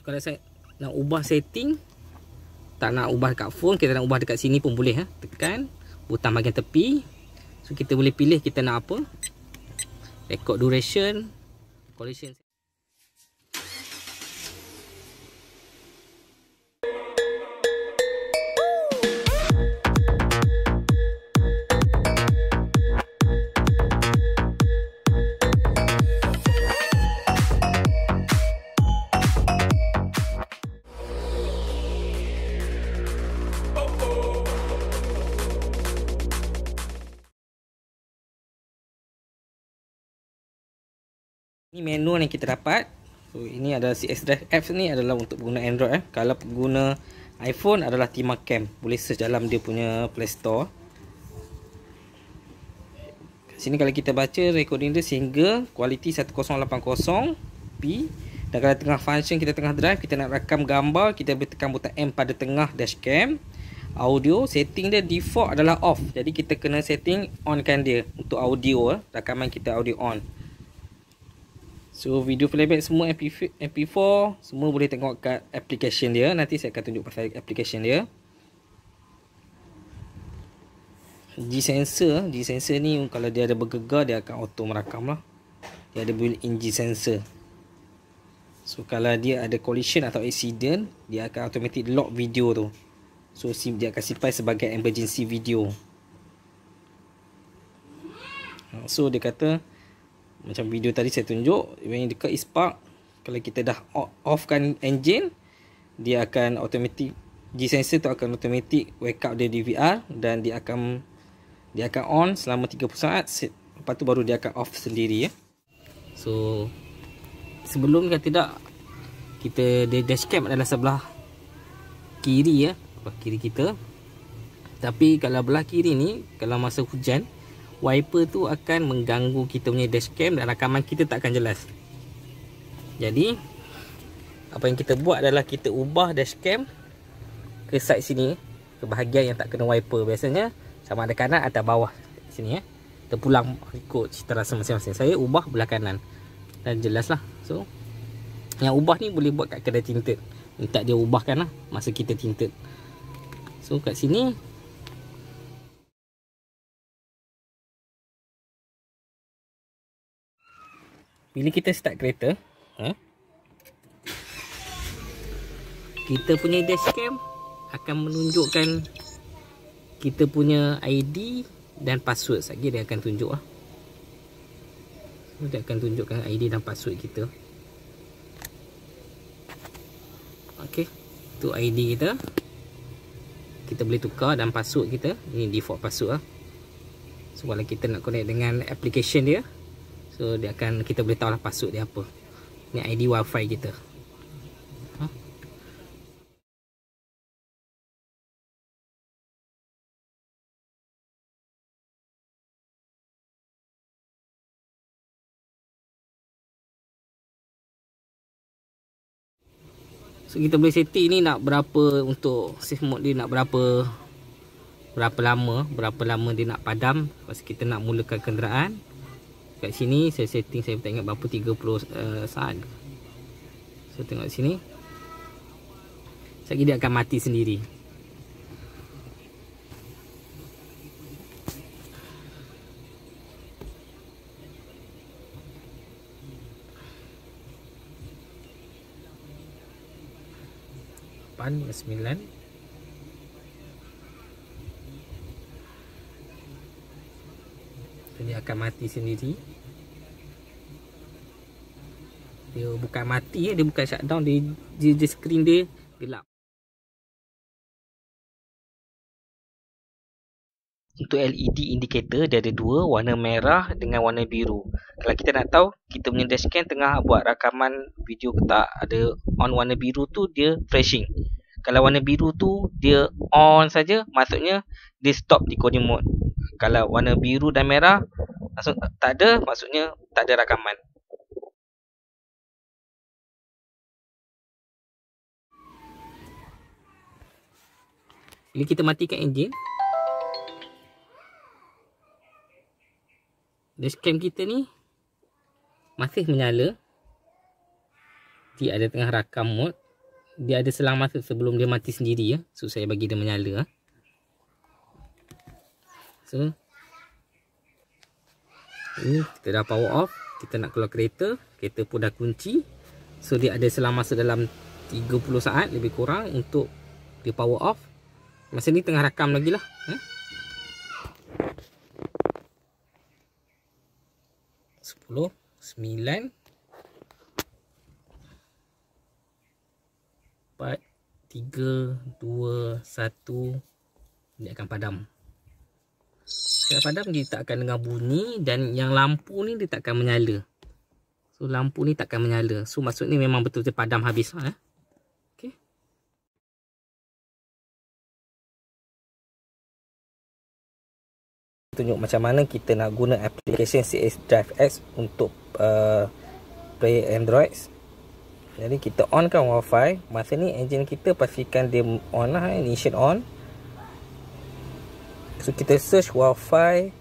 So kalau saya nak ubah setting, tak nak ubah dekat phone, kita nak ubah dekat sini pun boleh. Tekan butang bahagian tepi. So kita boleh pilih kita nak apa. Record duration, collision. Ini menu yang kita dapat. So ini adalah CS Drive apps ni adalah untuk pengguna Android. Kalau pengguna iPhone adalah Timacam. Boleh search dalam dia punya Play Store. Kat sini kalau kita baca recording dia sehingga kualiti 1080p. Dan kalau tengah function kita tengah drive, kita nak rakam gambar, kita boleh tekan butang M pada tengah dashcam. Audio setting dia default adalah off. Jadi kita kena setting onkan dia untuk audio, rakaman kita audio on. So video playback semua MP4 semua boleh tengok kat application dia. Nanti saya akan tunjuk pasal application dia. G-sensor ni kalau dia ada bergegar dia akan auto merakam lah. Dia ada built-in G-sensor. So kalau dia ada collision atau accident, dia akan automatic lock video tu. So dia akan simpan sebagai emergency video. So dia kata macam video tadi saya tunjuk, yang dekat Ispark, kalau kita dah offkan engine, dia akan automatic, G-sensor tu akan automatic wake up dia DVR dan dia akan on selama 30 saat. Lepas tu baru dia akan off sendiri ya. So sebelum kan tidak, kita dashcam adalah sebelah kiri ya, sebelah kiri kita. Tapi kalau belah kiri ni, kalau masa hujan, wiper tu akan mengganggu kita punya dashcam dan rakaman kita tak akan jelas. Jadi apa yang kita buat adalah kita ubah dashcam ke side sini, ke bahagian yang tak kena wiper. Biasanya sama ada kanan atau bawah sini ya. Kita pulang ikut cita rasa masing-masing. Saya ubah belah kanan dan jelas lah. So yang ubah ni boleh buat kat kedai tinted. Minta dia ubahkan lah masa kita tinted. So kat sini bila kita start kereta, kita punya dashcam akan menunjukkan kita punya ID dan password. Sekejap dia akan tunjuk lah. Dia akan tunjukkan ID dan password kita. Okey, tu ID kita. Kita boleh tukar dan password kita. Ini default password lah. So kalau kita nak connect dengan application dia, so dia akan, kita boleh tahu lah password dia apa. Ni ID wifi kita. So kita boleh setting ni nak berapa untuk safe mode dia, nak berapa lama dia nak padam pas kita nak mulakan kenderaan. Kat sini saya setting, saya tak ingat berapa, 30 saat. So tengok sini. Sekejap dia akan mati sendiri. Depan 9. Dia akan mati sendiri. Dia bukan mati ya, dia bukan shutdown, dia screen dia gelap. Untuk LED indicator dia ada dua, warna merah dengan warna biru. Kalau kita nak tahu kita punya dashcam tengah buat rakaman video ke tak, ada on warna biru tu dia flashing. Kalau warna biru tu dia on saja, maksudnya dia stop decoding mode. Kalau warna biru dan merah maksud tak ada, maksudnya tak ada rakaman. Bila kita matikan enjin, dashcam kita ni masih menyala. Dia ada tengah rakam mode. dia ada selang masa sebelum dia mati sendiri ya. So saya bagi dia menyala. So ini kita dah power off. Kita nak keluar kereta. Kereta pun dah kunci. So dia ada selang masa dalam 30 saat lebih kurang untuk dia power off. Masa ni tengah rakam lagi lah. 10, 9, 4, 3, 2, 1. Dia akan padam. Kalau padam dia tak akan dengar bunyi. Dan yang lampu ni dia tak akan menyala. So lampu ni tak akan menyala. So maksudnya memang betul-betul padam habis. Okay. Tunjuk macam mana kita nak guna application CS Drive X untuk player Android. Jadi kita onkan Wi-Fi. Masa ni engine kita pastikan dia on lah, ignition on. So kita search Wi-Fi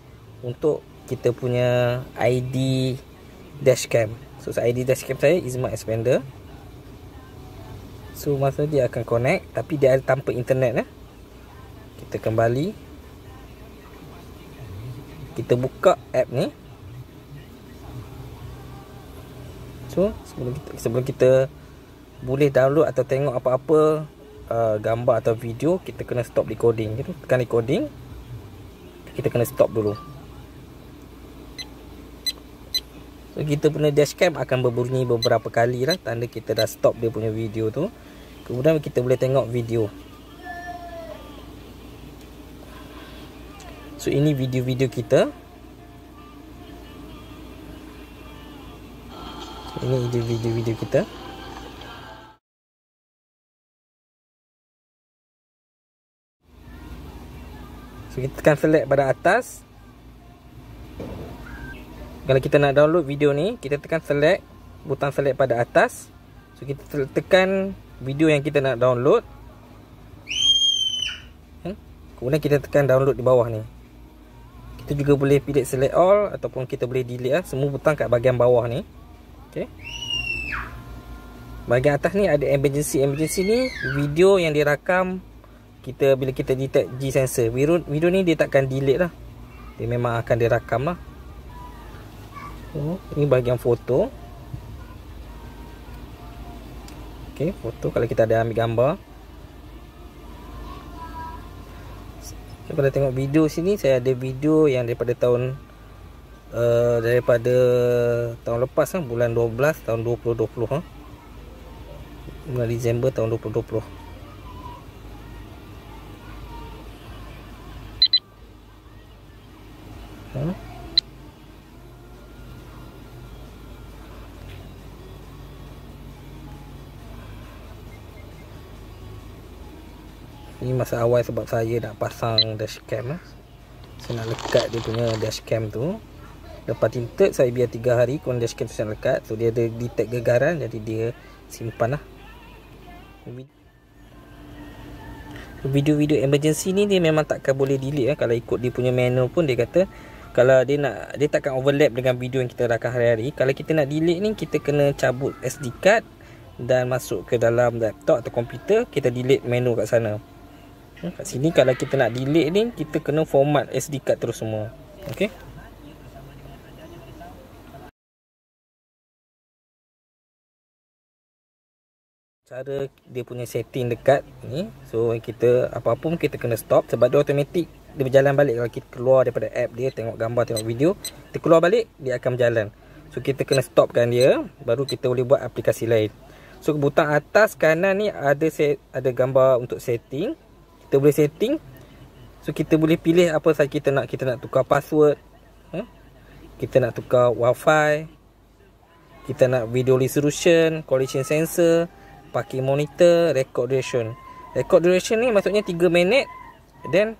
untuk kita punya ID dashcam. So ID dashcam saya Izmat Expander. So masa dia akan connect, tapi dia ada tanpa internet. Kita kembali. Kita buka app ni. So sebelum kita boleh download atau tengok apa-apa gambar atau video, kita kena stop recording. Kita tekan recording. Kita kena stop dulu. So kita punya dashcam akan berbunyi beberapa kali lah, tanda kita dah stop dia punya video tu. Kemudian kita boleh tengok video. So ini video-video kita. Ini video-video kita. So kita tekan select pada atas. Kalau kita nak download video ni, kita tekan select, butang select pada atas. So kita tekan video yang kita nak download. Kemudian kita tekan download di bawah ni. Kita juga boleh pilih select all ataupun kita boleh delete semua butang kat bahagian bawah ni. Okey. Bahagian atas ni ada emergency. Emergency ni video yang dirakam kita bila kita detect G sensor. Video ni dia takkan delete lah. Dia memang akan dirakam lah. Ini bahagian foto. Okey, foto kalau kita ada ambil gambar. Kalau tengok video sini, saya ada video yang daripada tahun lepas bulan 12 tahun 2020 bulan Disember tahun 2020. Ini masa awal sebab saya nak pasang dashcam. Saya nak lekat dia punya dashcam tu. Lepas tinted saya biar 3 hari, kemudian dashcam tu saya lekat. So dia ada detect gegaran, jadi dia simpan lah. Video-video emergency ni dia memang takkan boleh delete. Kalau ikut dia punya manual pun dia kata kalau dia takkan overlap dengan video yang kita rakam hari-hari. Kalau kita nak delete ni, kita kena cabut SD card dan masuk ke dalam laptop atau komputer. Kita delete menu kat sana. Kat sini kalau kita nak delete ni, kita kena format SD card terus semua. Okey. Cara dia punya setting dekat ni. So kita apa-apa pun kita kena stop sebab dia automatik dia berjalan balik. Kalau kita keluar daripada app dia, tengok gambar, tengok video, kita keluar balik, dia akan berjalan. So kita kena stopkan dia, baru kita boleh buat aplikasi lain. So butang atas kanan ni ada gambar untuk setting. Kita boleh setting. So kita boleh pilih apa saja kita nak. Kita nak tukar password, kita nak tukar Wi-Fi, kita nak video resolution, collision sensor, parking monitor, record duration. Record duration ni maksudnya 3 minit. Then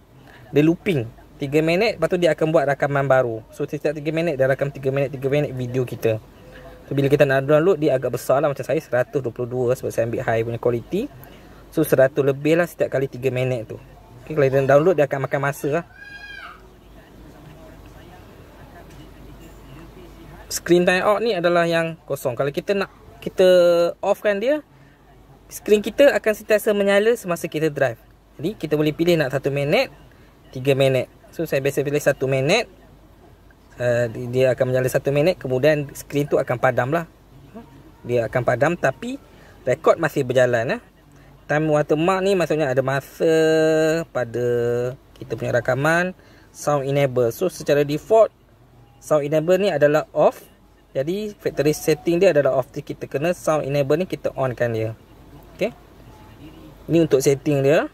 dia looping 3 minit, lepas tu dia akan buat rakaman baru. So setiap 3 minit dia rakam 3 minit video kita. So bila kita nak download, dia agak besar lah. Macam saya 122 sebab saya ambil high punya quality. So 100 lebih lah setiap kali 3 minit tu. Okay, kalau dia download, dia akan makan masa lah. Screen time out ni adalah yang kosong. Kalau kita nak kita offkan dia, Skrin kita akan sentiasa menyala semasa kita drive. Jadi kita boleh pilih nak 1 minit, 3 minit. So saya biasa pilih 1 minit. Dia akan menyala 1 minit, kemudian skrin tu akan padam lah. Dia akan padam tapi rekod masih berjalan. Time watermark ni maksudnya ada masa pada kita punya rakaman. Sound enable. So secara default sound enable ni adalah off. Jadi factory setting dia adalah off. Jadi kita kena sound enable ni kita on kan dia. Okay. Ini untuk setting dia.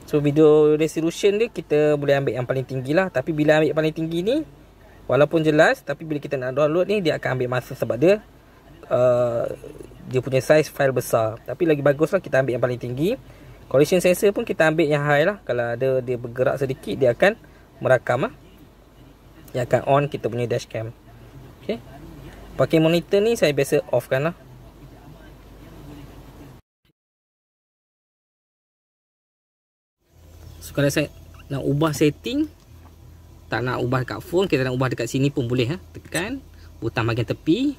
So video resolution dia kita boleh ambil yang paling tinggi lah. Tapi bila ambil paling tinggi ni, walaupun jelas, tapi bila kita nak download ni, dia akan ambil masa sebab dia punya size file besar. Tapi lagi bagus lah kita ambil yang paling tinggi. Collision sensor pun kita ambil yang high lah. Kalau ada dia bergerak sedikit, dia akan merakam lah. Dia akan on kita punya dashcam. Okay. Pakai monitor ni saya biasa off kan lah. So kalau saya nak ubah setting, tak nak ubah dekat phone, kita nak ubah dekat sini pun boleh. Tekan butang bahagian tepi.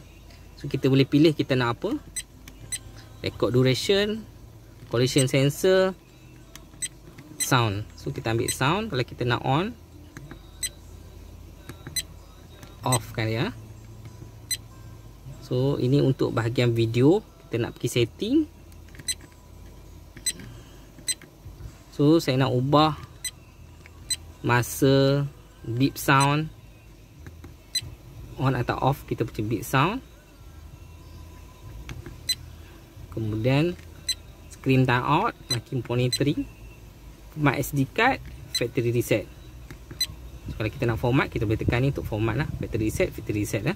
So kita boleh pilih kita nak apa. Record duration, collision sensor, sound. So kita ambil sound. Kalau kita nak on, off kan ya. So ini untuk bahagian video. Kita nak pergi setting. So saya nak ubah masa beep sound on atau off. Kita pergi beep sound. Kemudian screen timeout, makin monitoring, format SD card, factory reset. So, kalau kita nak format, kita boleh tekan ni untuk format lah, factory reset lah.